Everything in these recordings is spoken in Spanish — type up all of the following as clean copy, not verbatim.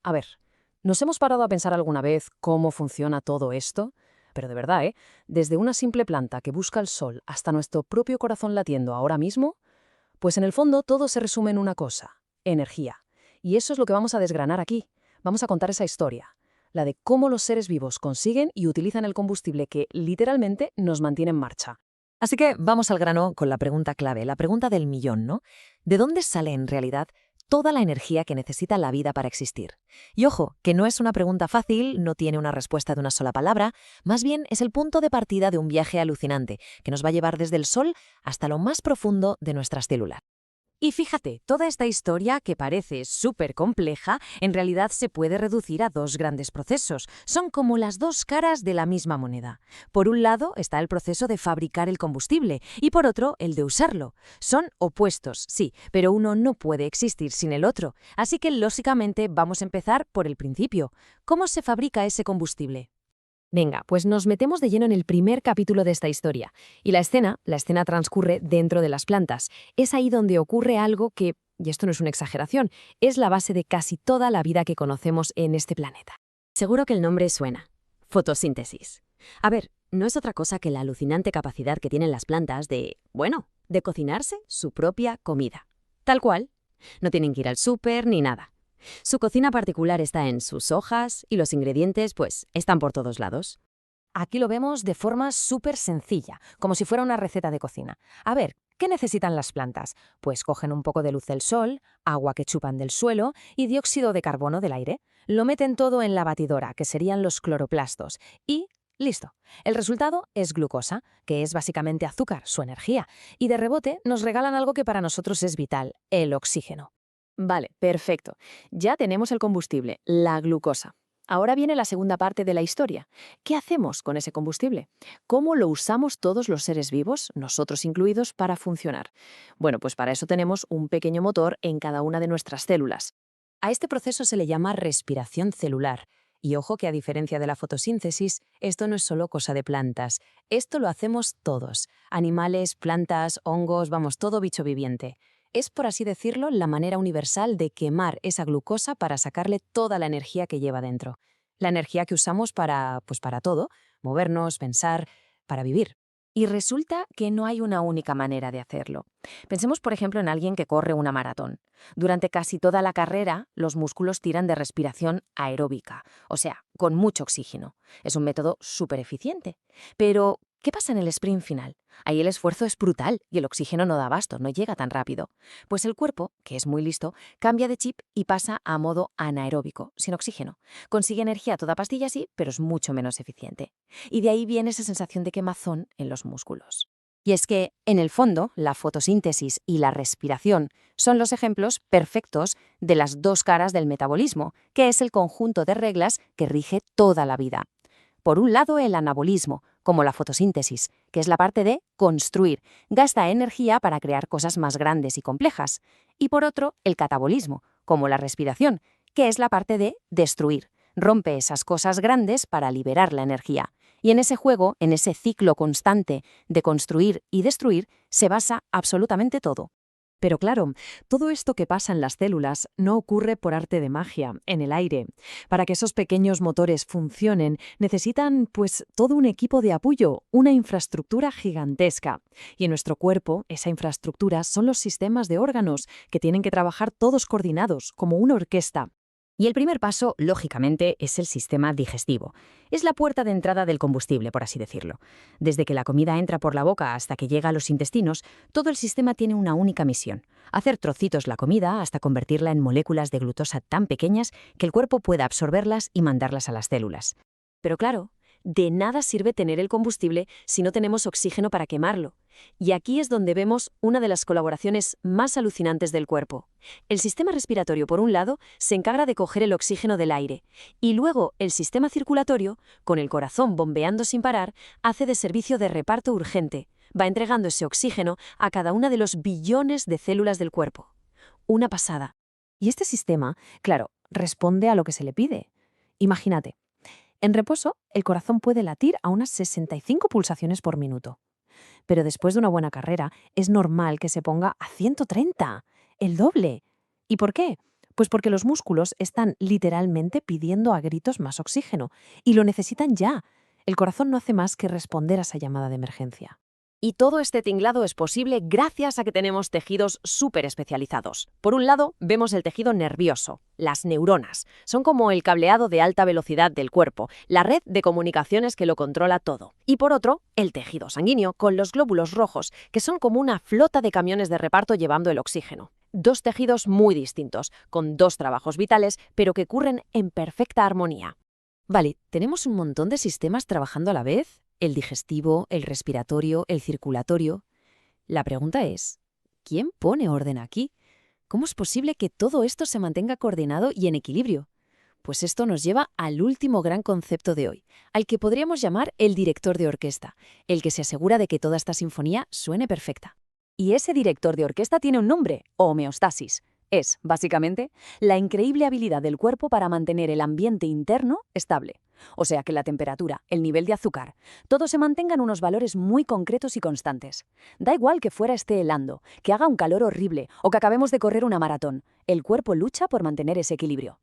A ver, ¿nos hemos parado a pensar alguna vez cómo funciona todo esto? Pero de verdad, ¿eh? Desde una simple planta que busca el sol hasta nuestro propio corazón latiendo ahora mismo, pues en el fondo todo se resume en una cosa: energía. Y eso es lo que vamos a desgranar aquí. Vamos a contar esa historia, la de cómo los seres vivos consiguen y utilizan el combustible que literalmente nos mantiene en marcha. Así que vamos al grano con la pregunta clave, la pregunta del millón, ¿no? ¿De dónde sale en realidad toda la energía que necesita la vida para existir? Y ojo, que no es una pregunta fácil, no tiene una respuesta de una sola palabra, más bien es el punto de partida de un viaje alucinante que nos va a llevar desde el Sol hasta lo más profundo de nuestras células. Y fíjate, toda esta historia, que parece súper compleja, en realidad se puede reducir a dos grandes procesos. Son como las dos caras de la misma moneda. Por un lado está el proceso de fabricar el combustible y por otro el de usarlo. Son opuestos, sí, pero uno no puede existir sin el otro. Así que lógicamente vamos a empezar por el principio. ¿Cómo se fabrica ese combustible? Venga, pues nos metemos de lleno en el primer capítulo de esta historia. Y la escena transcurre dentro de las plantas. Es ahí donde ocurre algo que, y esto no es una exageración, es la base de casi toda la vida que conocemos en este planeta. Seguro que el nombre suena: fotosíntesis. A ver, no es otra cosa que la alucinante capacidad que tienen las plantas de cocinarse su propia comida. Tal cual. No tienen que ir al súper ni nada. Su cocina particular está en sus hojas y los ingredientes, pues, están por todos lados. Aquí lo vemos de forma súper sencilla, como si fuera una receta de cocina. A ver, ¿qué necesitan las plantas? Pues cogen un poco de luz del sol, agua que chupan del suelo y dióxido de carbono del aire. Lo meten todo en la batidora, que serían los cloroplastos, y listo. El resultado es glucosa, que es básicamente azúcar, su energía. Y de rebote nos regalan algo que para nosotros es vital: el oxígeno. Vale, perfecto. Ya tenemos el combustible, la glucosa. Ahora viene la segunda parte de la historia. ¿Qué hacemos con ese combustible? ¿Cómo lo usamos todos los seres vivos, nosotros incluidos, para funcionar? Bueno, pues para eso tenemos un pequeño motor en cada una de nuestras células. A este proceso se le llama respiración celular. Y ojo que, a diferencia de la fotosíntesis, esto no es solo cosa de plantas. Esto lo hacemos todos: animales, plantas, hongos, vamos, todo bicho viviente. Es, por así decirlo, la manera universal de quemar esa glucosa para sacarle toda la energía que lleva dentro. La energía que usamos para todo: movernos, pensar, para vivir. Y resulta que no hay una única manera de hacerlo. Pensemos, por ejemplo, en alguien que corre una maratón. Durante casi toda la carrera, los músculos tiran de respiración aeróbica, o sea, con mucho oxígeno. Es un método súper eficiente. Pero, ¿qué pasa en el sprint final? Ahí el esfuerzo es brutal y el oxígeno no da abasto, no llega tan rápido. Pues el cuerpo, que es muy listo, cambia de chip y pasa a modo anaeróbico, sin oxígeno. Consigue energía a toda pastilla, sí, pero es mucho menos eficiente. Y de ahí viene esa sensación de quemazón en los músculos. Y es que, en el fondo, la fotosíntesis y la respiración son los ejemplos perfectos de las dos caras del metabolismo, que es el conjunto de reglas que rige toda la vida. Por un lado, el anabolismo, como la fotosíntesis, que es la parte de construir, gasta energía para crear cosas más grandes y complejas. Y por otro, el catabolismo, como la respiración, que es la parte de destruir, rompe esas cosas grandes para liberar la energía. Y en ese juego, en ese ciclo constante de construir y destruir, se basa absolutamente todo. Pero claro, todo esto que pasa en las células no ocurre por arte de magia, en el aire. Para que esos pequeños motores funcionen, necesitan, pues, todo un equipo de apoyo, una infraestructura gigantesca. Y en nuestro cuerpo, esa infraestructura son los sistemas de órganos, que tienen que trabajar todos coordinados, como una orquesta. Y el primer paso, lógicamente, es el sistema digestivo. Es la puerta de entrada del combustible, por así decirlo. Desde que la comida entra por la boca hasta que llega a los intestinos, todo el sistema tiene una única misión: hacer trocitos la comida hasta convertirla en moléculas de glucosa tan pequeñas que el cuerpo pueda absorberlas y mandarlas a las células. Pero claro, de nada sirve tener el combustible si no tenemos oxígeno para quemarlo. Y aquí es donde vemos una de las colaboraciones más alucinantes del cuerpo. El sistema respiratorio, por un lado, se encarga de coger el oxígeno del aire, y luego el sistema circulatorio, con el corazón bombeando sin parar, hace de servicio de reparto urgente. Va entregando ese oxígeno a cada una de los billones de células del cuerpo. Una pasada. Y este sistema, claro, responde a lo que se le pide. Imagínate. En reposo, el corazón puede latir a unas 65 pulsaciones por minuto. Pero después de una buena carrera, es normal que se ponga a 130, el doble. ¿Y por qué? Pues porque los músculos están literalmente pidiendo a gritos más oxígeno y lo necesitan ya. El corazón no hace más que responder a esa llamada de emergencia. Y todo este tinglado es posible gracias a que tenemos tejidos súper especializados. Por un lado, vemos el tejido nervioso, las neuronas. Son como el cableado de alta velocidad del cuerpo, la red de comunicaciones que lo controla todo. Y por otro, el tejido sanguíneo, con los glóbulos rojos, que son como una flota de camiones de reparto llevando el oxígeno. Dos tejidos muy distintos, con dos trabajos vitales, pero que ocurren en perfecta armonía. Vale, tenemos un montón de sistemas trabajando a la vez, el digestivo, el respiratorio, el circulatorio. La pregunta es, ¿quién pone orden aquí? ¿Cómo es posible que todo esto se mantenga coordinado y en equilibrio? Pues esto nos lleva al último gran concepto de hoy, al que podríamos llamar el director de orquesta, el que se asegura de que toda esta sinfonía suene perfecta. Y ese director de orquesta tiene un nombre, homeostasis. Es, básicamente, la increíble habilidad del cuerpo para mantener el ambiente interno estable. O sea, que la temperatura, el nivel de azúcar, todo se mantenga en unos valores muy concretos y constantes. Da igual que fuera esté helando, que haga un calor horrible o que acabemos de correr una maratón. El cuerpo lucha por mantener ese equilibrio.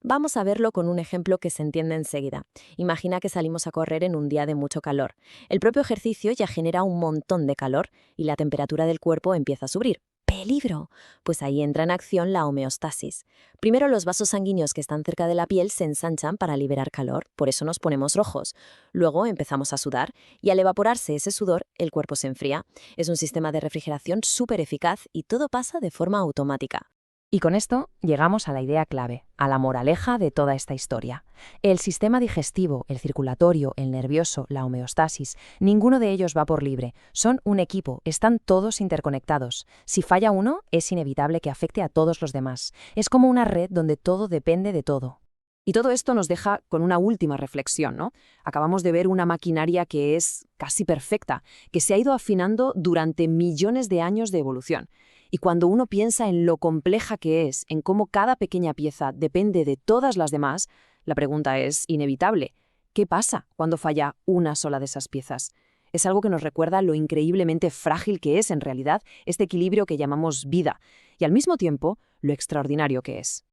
Vamos a verlo con un ejemplo que se entiende enseguida. Imagina que salimos a correr en un día de mucho calor. El propio ejercicio ya genera un montón de calor y la temperatura del cuerpo empieza a subir. ¡Peligro! Pues ahí entra en acción la homeostasis. Primero los vasos sanguíneos que están cerca de la piel se ensanchan para liberar calor, por eso nos ponemos rojos. Luego empezamos a sudar y al evaporarse ese sudor, el cuerpo se enfría. Es un sistema de refrigeración súper eficaz y todo pasa de forma automática. Y con esto llegamos a la idea clave, a la moraleja de toda esta historia. El sistema digestivo, el circulatorio, el nervioso, la homeostasis, ninguno de ellos va por libre. Son un equipo, están todos interconectados. Si falla uno, es inevitable que afecte a todos los demás. Es como una red donde todo depende de todo. Y todo esto nos deja con una última reflexión, ¿no? Acabamos de ver una maquinaria que es casi perfecta, que se ha ido afinando durante millones de años de evolución. Y cuando uno piensa en lo compleja que es, en cómo cada pequeña pieza depende de todas las demás, la pregunta es inevitable. ¿Qué pasa cuando falla una sola de esas piezas? Es algo que nos recuerda lo increíblemente frágil que es, en realidad, este equilibrio que llamamos vida, y al mismo tiempo, lo extraordinario que es.